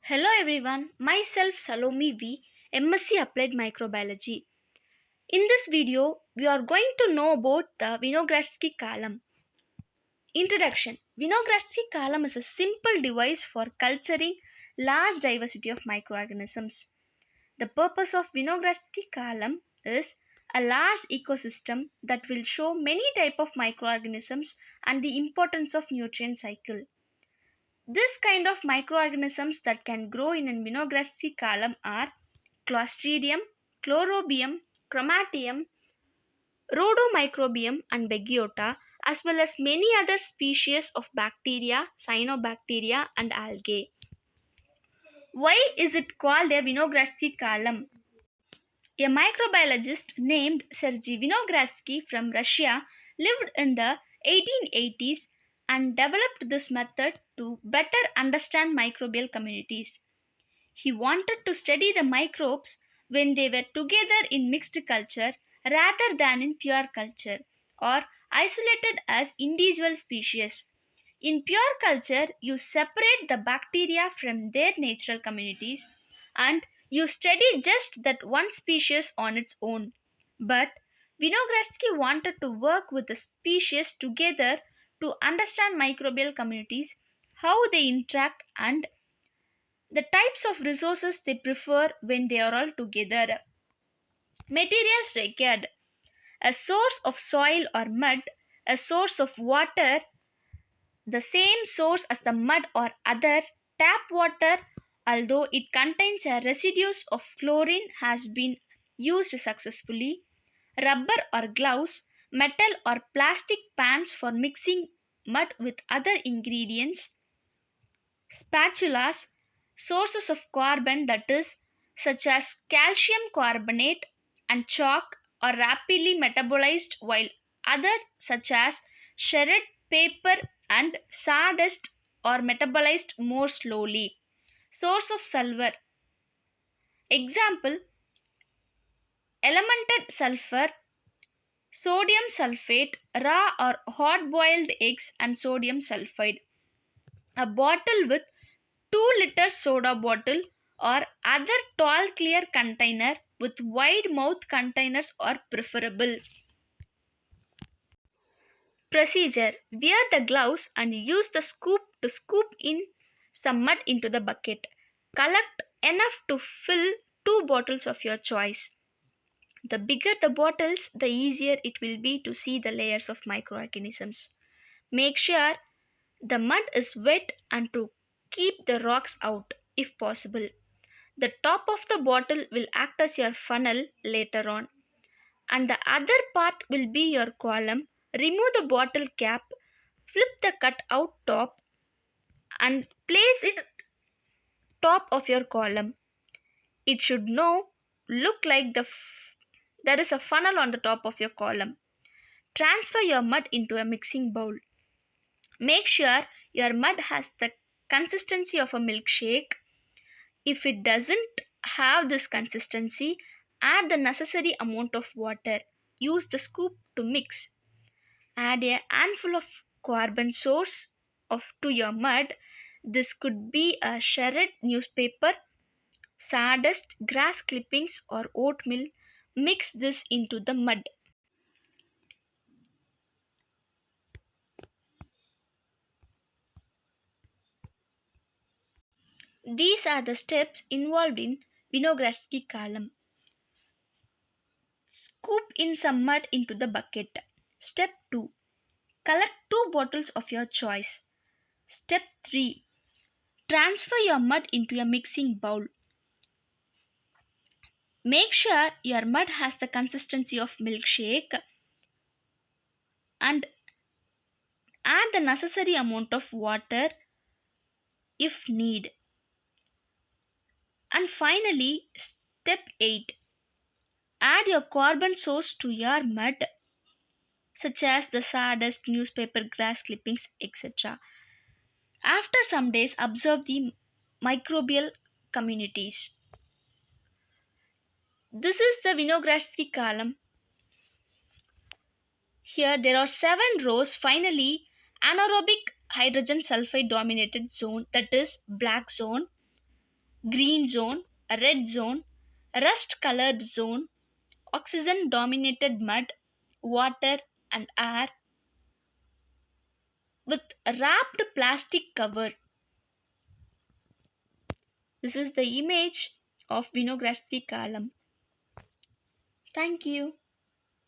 Hello everyone, myself Salome V, MSc Applied Microbiology. In this video, we are going to know about the Winogradsky column. Introduction. Winogradsky column is a simple device for culturing large diversity of microorganisms. The purpose of Winogradsky column is a large ecosystem that will show many type of microorganisms and the importance of nutrient cycle. This kind of microorganisms that can grow in a Winogradsky column are Clostridium, Chlorobium, Chromatium, Rhodomicrobium, and Begiota, as well as many other species of bacteria, cyanobacteria, and algae. Why is it called a Winogradsky column? A microbiologist named Sergei Winogradsky from Russia lived in the 1880s and developed this method to better understand microbial communities. He wanted to study the microbes when they were together in mixed culture rather than in pure culture or isolated as individual species. In pure culture, you separate the bacteria from their natural communities and you study just that one species on its own. But Winogradsky wanted to work with the species together to understand microbial communities, how they interact, and the types of resources they prefer when they are all together. Materials required: a source of soil or mud, a source of water, the same source as the mud or other tap water, although it contains a residues of chlorine, has been used successfully, rubber or gloves, metal or plastic pans for mixing mud with other ingredients, spatulas, sources of carbon, that is, such as calcium carbonate and chalk, are rapidly metabolized, while others, such as shredded paper and sawdust, are metabolized more slowly. Source of sulfur. Example: elemented sulfur, sodium sulfate, raw or hot boiled eggs, and sodium sulfide. A bottle with 2 liter soda bottle or other tall clear container with wide mouth containers are preferable. Procedure: wear the gloves and use the scoop to scoop in some mud into the bucket. Collect enough to fill 2 bottles of your choice. The bigger the bottles, the easier it will be to see the layers of microorganisms. Make sure the mud is wet and to keep the rocks out if possible. The top of the bottle will act as your funnel later on, and the other part will be your column. Remove the bottle cap, flip the cut out top, and place it top of your column. It should now look like there is a funnel on the top of your column. Transfer your mud into a mixing bowl. Make sure your mud has the consistency of a milkshake. If it doesn't have this consistency, add the necessary amount of water. Use the scoop to mix. Add a handful of carbon source to your mud. This could be a shredded newspaper, sawdust, grass clippings, or oatmeal. Mix this into the mud. These are the steps involved in Winogradsky column. Scoop in some mud into the bucket. Step 2. Collect 2 bottles of your choice. Step 3. Transfer your mud into a mixing bowl. Make sure your mud has the consistency of milkshake and add the necessary amount of water if need. And finally, step 8. Add your carbon source to your mud, such as the sawdust, newspaper, grass clippings, etc. After some days, observe the microbial communities. This is the Winogradsky column. Here there are 7 rows. Finally, anaerobic hydrogen sulfide dominated zone, that is black zone. green zone, a red zone, a rust colored zone, oxygen dominated mud, water, and air with wrapped plastic cover. This is the image of Winogradsky column. Thank you.